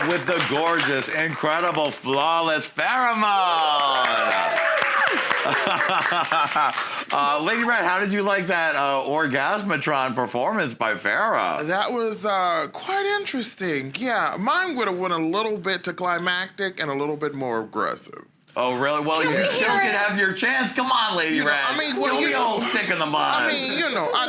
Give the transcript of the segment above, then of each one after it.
with the gorgeous, incredible, flawless FARRAH MOAN. Lady Red, how did you like that Orgasmatron performance by FARRAH? That was quite interesting. Yeah, mine would have went a little bit to climactic and a little bit more aggressive. Oh, really? Well, you still can have your chance. Come on, Lady Red. I mean, well, you old stick in the mud. I mean, you know, I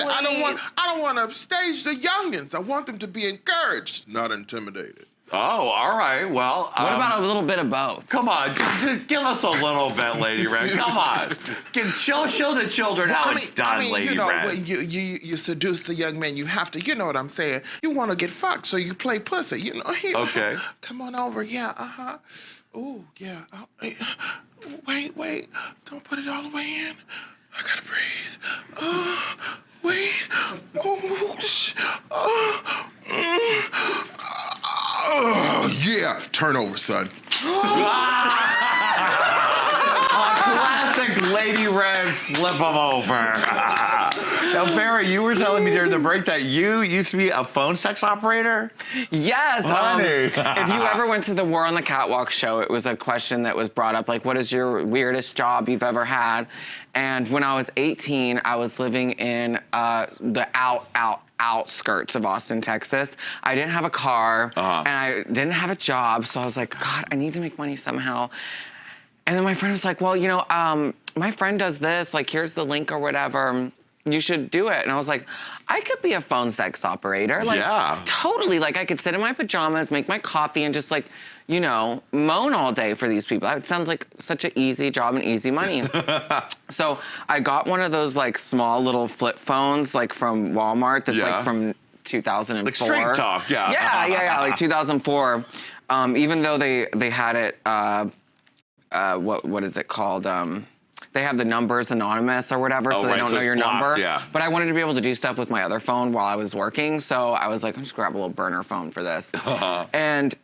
don't want to stage the youngins. I want them to be encouraged, not intimidated. Oh, all right. Well, what about a little bit of both? Come on, just give us a little bit, Lady Red. Come on, show the children how it's done, Lady you know, Red. When you seduce the young man, you have to. You know what I'm saying? You want to get fucked, so you play pussy. You know. Okay. Come on over. Yeah. Ooh, yeah. Wait. Don't put it all the way in. I gotta breathe. Wait. Oh, yeah. Turn over, son. Classic Lady Red, flip them over. Now, FARRAH, you were telling me during the break that you used to be a phone sex operator? Yes. Honey. If you ever went to the War on the Catwalk show, it was a question that was brought up, like, what is your weirdest job you've ever had? And when I was 18, I was living in the outskirts of Austin, Texas. I didn't have a car, and I didn't have a job, so I was like, God, I need to make money somehow. And then my friend was like, well, you know, my friend does this, like, here's the link or whatever. You should do it. And I was like, I could be a phone sex operator. Like, yeah. Totally. Like, I could sit in my pajamas, make my coffee, and just, like, you know, moan all day for these people. It sounds like such an easy job and easy money. So I got one of those, like, small little flip phones, like, from Walmart that's, like, from 2004. Like Straight Talk, yeah. Yeah, like 2004. Even though they had it, what is it called? They have the numbers anonymous or whatever, so they don't know your number. Yeah. But I wanted to be able to do stuff with my other phone while I was working, so I was like, I'm just grab a little burner phone for this. And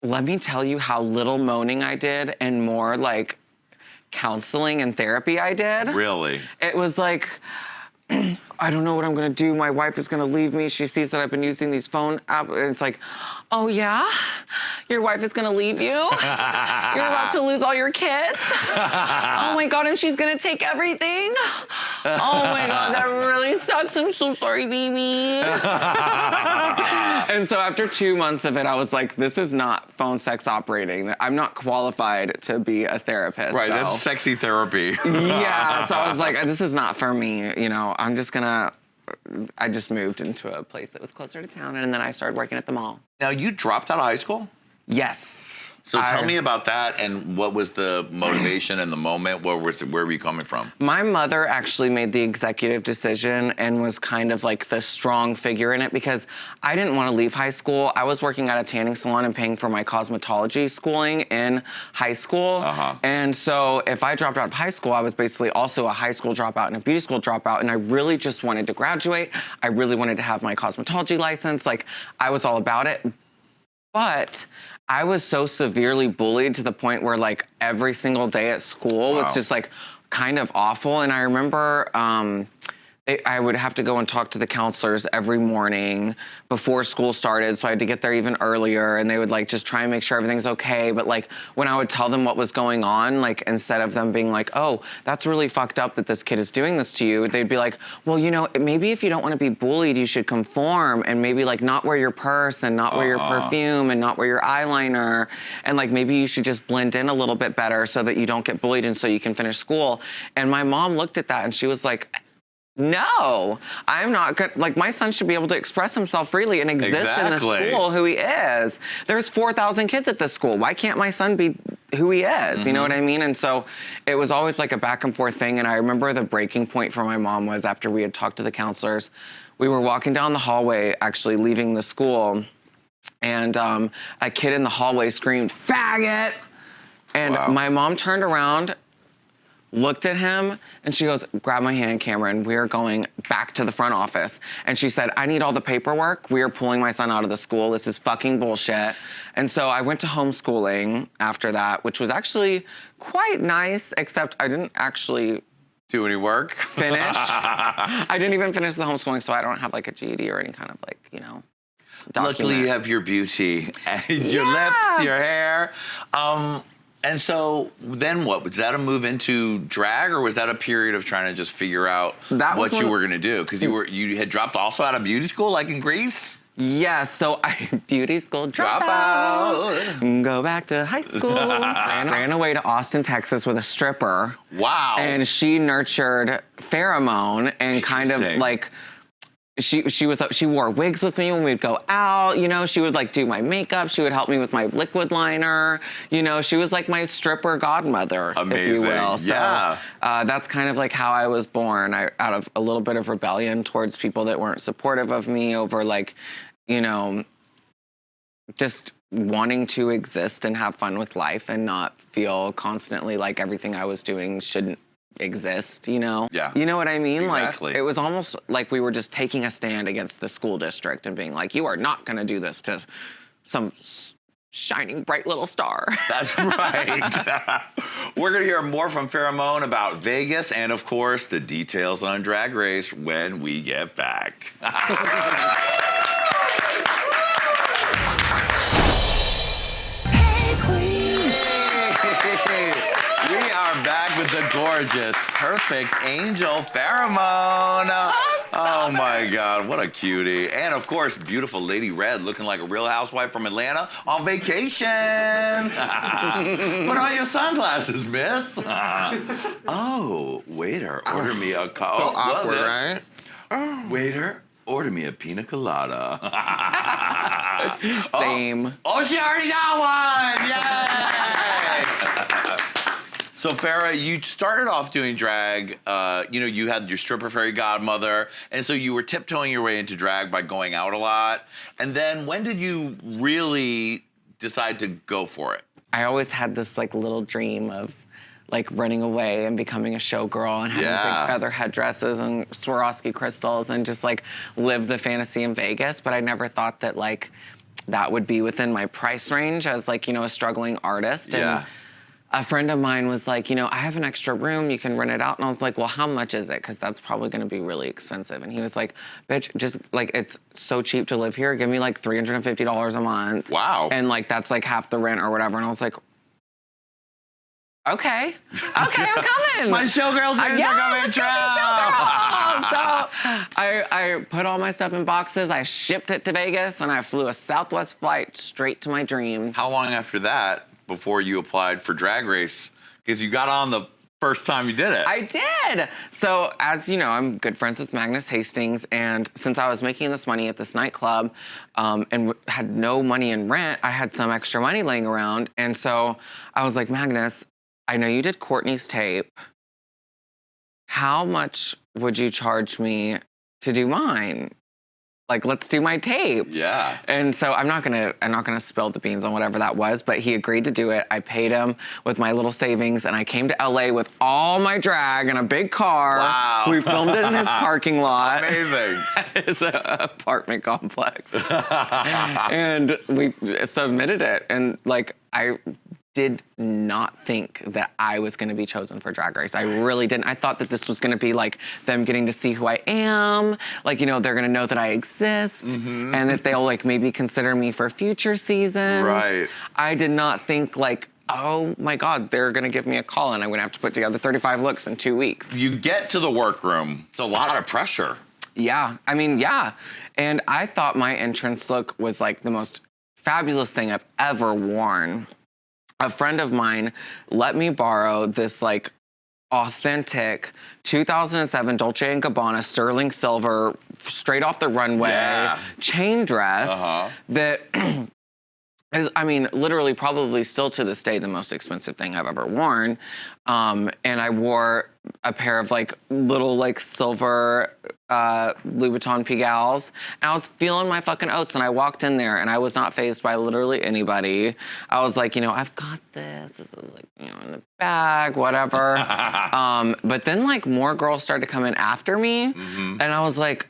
let me tell you how little moaning I did and more like counseling and therapy I did. Really? It was like, I don't know what I'm gonna do. My wife is gonna leave me. She sees that I've been using these phone apps. And it's like, oh yeah? Your wife is gonna leave you? You're about to lose all your kids? Oh my God, and she's gonna take everything? Oh my God, that really sucks. I'm so sorry, baby. And so after 2 months of it, I was like, this is not phone sex operating. I'm not qualified to be a therapist. Right, so. That's sexy therapy. Yeah, so I was like, this is not for me, you know. I just moved into a place that was closer to town, and then I started working at the mall. Now, you dropped out of high school? Yes. So tell me about that, and what was the motivation and the moment? Where were you coming from? My mother actually made the executive decision and was kind of like the strong figure in it because I didn't want to leave high school. I was working at a tanning salon and paying for my cosmetology schooling in high school. And so if I dropped out of high school, I was basically also a high school dropout and a beauty school dropout, and I really just wanted to graduate. I really wanted to have my cosmetology license. Like, I was all about it. But I was so severely bullied to the point where, like, every single day at school was just, like, kind of awful. And I remember I would have to go and talk to the counselors every morning before school started, so I had to get there even earlier, and they would, like, just try and make sure everything's okay. But, like, when I would tell them what was going on, like, instead of them being like, oh, that's really fucked up that this kid is doing this to you, they'd be like, well, you know, maybe if you don't want to be bullied, you should conform and maybe, like, not wear your purse and not wear your perfume and not wear your eyeliner, and, like, maybe you should just blend in a little bit better so that you don't get bullied and so you can finish school. And my mom looked at that and she was like, no, I'm not good. Like, my son should be able to express himself freely and exist in the school who he is. There's 4,000 kids at this school. Why can't my son be who he is? You know what I mean? And so it was always like a back and forth thing. And I remember the breaking point for my mom was after we had talked to the counselors. We were walking down the hallway, actually leaving the school, and a kid in the hallway screamed, "Faggot!" And my mom turned around, looked at him, and she goes, grab my hand, Cameron. We are going back to the front office. And she said, I need all the paperwork. We are pulling my son out of the school. This is fucking bullshit. And so I went to homeschooling after that, which was actually quite nice, except I didn't actually do any work? Finish. I didn't even finish the homeschooling, so I don't have like a GED or any kind of like, you know. document. Luckily, you have your beauty, and your lips, your hair. And so then what? Was that a move into drag, or was that a period of trying to just figure out what you were going to do? Because you had dropped also out of beauty school, like in Greece? Yeah, so I beauty school drop out. Go back to high school. ran away to Austin, Texas with a stripper. Wow. And she nurtured FARRAH MOAN and kind of like she wore wigs with me when we'd go out, you know, she would like do my makeup, she would help me with my liquid liner, you know, she was like my stripper godmother, amazing. If you will. So, yeah. That's kind of like how I was born, out of a little bit of rebellion towards people that weren't supportive of me over like, you know, just wanting to exist and have fun with life and not feel constantly like everything I was doing shouldn't exist, you know? Yeah. You know what I mean? Exactly. Like, it was almost like we were just taking a stand against the school district and being like, you are not gonna do this to some shining bright little star. That's right. We're gonna hear more from FARRAH MOAN about Vegas and, of course, the details on Drag Race when we get back. Hey Queen! We are back with the gorgeous, perfect angel FARRAH MOAN. Oh my God, what a cutie. And of course, beautiful Lady Red, looking like a real housewife from Atlanta on vacation. Put on your sunglasses, miss. Oh, waiter, order me a coffee. So awkward, right? Oh. Waiter, order me a pina colada. Same. Oh, she already got one! Yay! So FARRAH, you started off doing drag. You know, you had your stripper fairy godmother, and so you were tiptoeing your way into drag by going out a lot. And then when did you really decide to go for it? I always had this like little dream of like running away and becoming a showgirl and having big feather headdresses and Swarovski crystals and just like live the fantasy in Vegas. But I never thought that like that would be within my price range as like, you know, a struggling artist. And a friend of mine was like, you know, I have an extra room, you can rent it out. And I was like, well, how much is it? Because that's probably gonna be really expensive. And he was like, bitch, just like, it's so cheap to live here. Give me like $350 a month. Wow. And like, that's like half the rent or whatever. And I was like, okay, I'm coming. My showgirl dreams are coming true. So I put all my stuff in boxes, I shipped it to Vegas, and I flew a Southwest flight straight to my dream. How long after that before you applied for Drag Race? Because you got on the first time you did it. I did. So as you know, I'm good friends with Magnus Hastings, and since I was making this money at this nightclub and had no money in rent, I had some extra money laying around. And so I was like, Magnus, I know you did Courtney's tape. How much would you charge me to do mine? Like, let's do my tape. Yeah. And so I'm not gonna spill the beans on whatever that was, but he agreed to do it. I paid him with my little savings, and I came to LA with all my drag in a big car. Wow. We filmed it in his parking lot. Amazing. His apartment complex. And we submitted it, and like I did not think that I was gonna be chosen for Drag Race. I really didn't. I thought that this was gonna be like them getting to see who I am. Like, you know, they're gonna know that I exist and that they'll like maybe consider me for future seasons. Right. I did not think like, oh my God, they're gonna give me a call and I'm gonna have to put together 35 looks in 2 weeks. You get to the workroom, it's a lot of pressure. Yeah, I mean, yeah. And I thought my entrance look was like the most fabulous thing I've ever worn. A friend of mine let me borrow this like authentic 2007 Dolce & Gabbana sterling silver, straight off the runway, chain dress that is, I mean, literally probably still to this day the most expensive thing I've ever worn. And I wore a pair of like little like silver Louis Vuitton Pigalle, and I was feeling my fucking oats, and I walked in there and I was not fazed by literally anybody. I was like, you know, I've got this. This is like, you know, in the bag, whatever. But then like more girls started to come in after me, and I was like,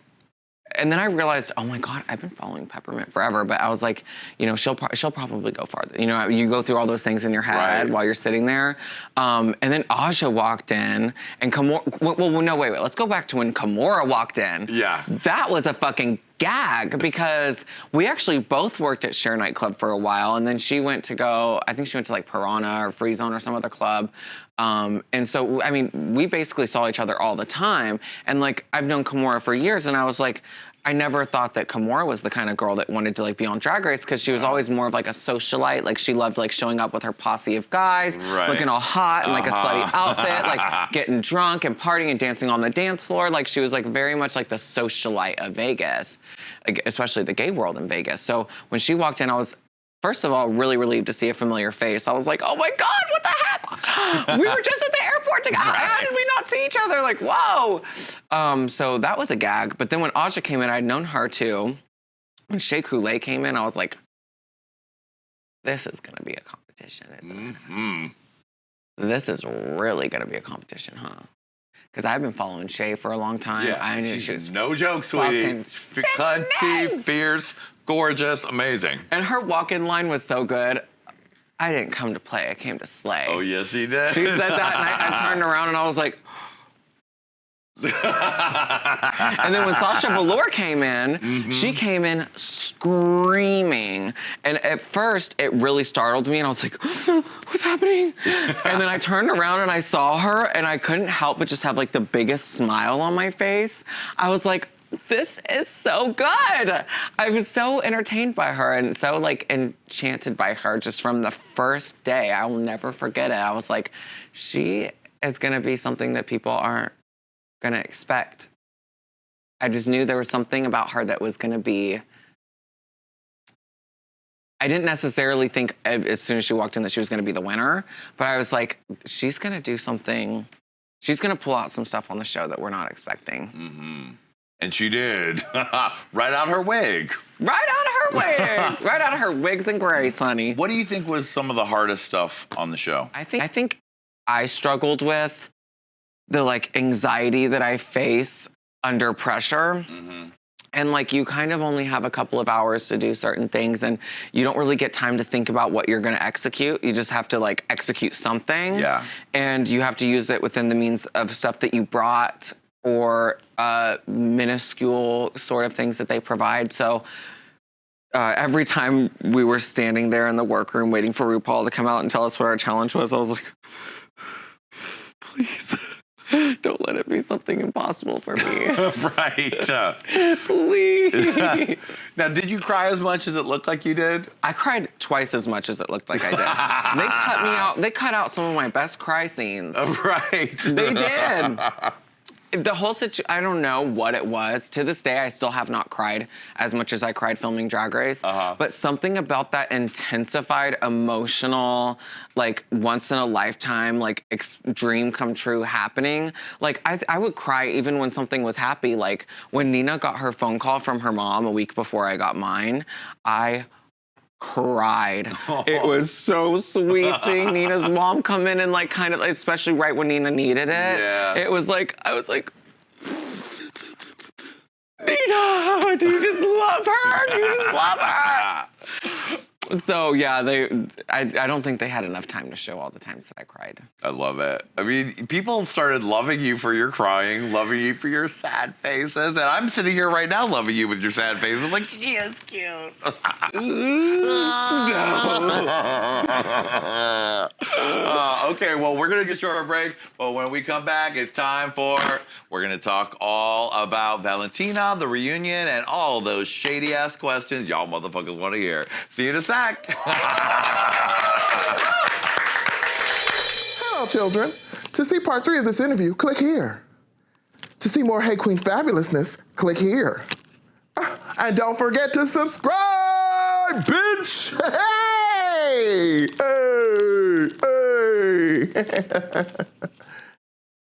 And then I realized, oh my God, I've been following Peppermint forever. But I was like, you know, she'll probably go farther. You know, you go through all those things in your head while you're sitting there. And then Aja walked in, and Kimora, well, no, wait, let's go back to when Kimora walked in. Yeah. That was a fucking gag, because we actually both worked at Share Nightclub for a while, and then she went to go, I think she went to like Piranha or Free Zone or some other club. And so, I mean, we basically saw each other all the time. And like, I've known Kimora for years, and I was like, I never thought that Kimora was the kind of girl that wanted to like be on Drag Race, because she was always more of like a socialite. Like, she loved like showing up with her posse of guys, looking all hot in like a slutty outfit, like getting drunk and partying and dancing on the dance floor. Like, she was like very much like the socialite of Vegas, like, especially the gay world in Vegas. So when she walked in, I was, first of all, really relieved to see a familiar face. I was like, oh my God, what the heck? We were just at the airport together. How did we not see each other? Like, whoa. So that was a gag. But then when Aja came in, I'd known her too. When Shea Coulee came in, I was like, this is going to be a competition, isn't it? This is really going to be a competition, huh? Because I've been following Shea for a long time. Yeah, I knew she was no joke, sweetie. Cunty, fierce, gorgeous, amazing. And her walk-in line was so good. I didn't come to play, I came to slay. Oh, yes, she did. She said that, and I turned around and I was like, and then when Sasha Velour came in, she came in screaming. And at first, it really startled me, and I was like, what's happening? And then I turned around and I saw her, and I couldn't help but just have like the biggest smile on my face. I was like, this is so good. I was so entertained by her and so like enchanted by her just from the first day. I will never forget it. I was like, she is gonna be something that people aren't gonna expect. I just knew there was something about her that was gonna be, I didn't necessarily think as soon as she walked in that she was gonna be the winner, but I was like, she's gonna do something, she's gonna pull out some stuff on the show that we're not expecting. And she did. Right out her wig. Right out of her wig. Right out of her wigs and grays, honey. What do you think was some of the hardest stuff on the show? I think I struggled with the like anxiety that I face under pressure. And like, you kind of only have a couple of hours to do certain things, and you don't really get time to think about what you're gonna execute. You just have to like execute something. Yeah. And you have to use it within the means of stuff that you brought, or minuscule sort of things that they provide. So every time we were standing there in the workroom waiting for RuPaul to come out and tell us what our challenge was, I was like, please, don't let it be something impossible for me. Right. Please. Now, did you cry as much as it looked like you did? I cried twice as much as it looked like I did. They cut me out. They cut out some of my best cry scenes. Right. They did. The whole situation, I don't know what it was. To this day, I still have not cried as much as I cried filming Drag Race. But something about that intensified, emotional, like once in a lifetime, like dream come true happening. Like I would cry even when something was happy. Like when Nina got her phone call from her mom a week before I got mine, I cried. It was so sweet seeing Nina's mom come in and like kind of, especially right when Nina needed it. Yeah. It was like, I was like, Nina, do you just love her? Do you just love her? So yeah, I don't think they had enough time to show all the times that I cried. I love it. I mean, people started loving you for your crying, loving you for your sad faces, and I'm sitting here right now loving you with your sad faces. I'm like, she is cute. Okay, well, we're gonna get to our break, but when we come back, it's time for, we're gonna talk all about Valentina, the reunion, and all those shady ass questions y'all motherfuckers want to hear. See you in a sec. Hello, children. To see part 3 of this interview, click here. To see more Hey Qween fabulousness, click here. And don't forget to subscribe, bitch! Hey! Hey! Hey!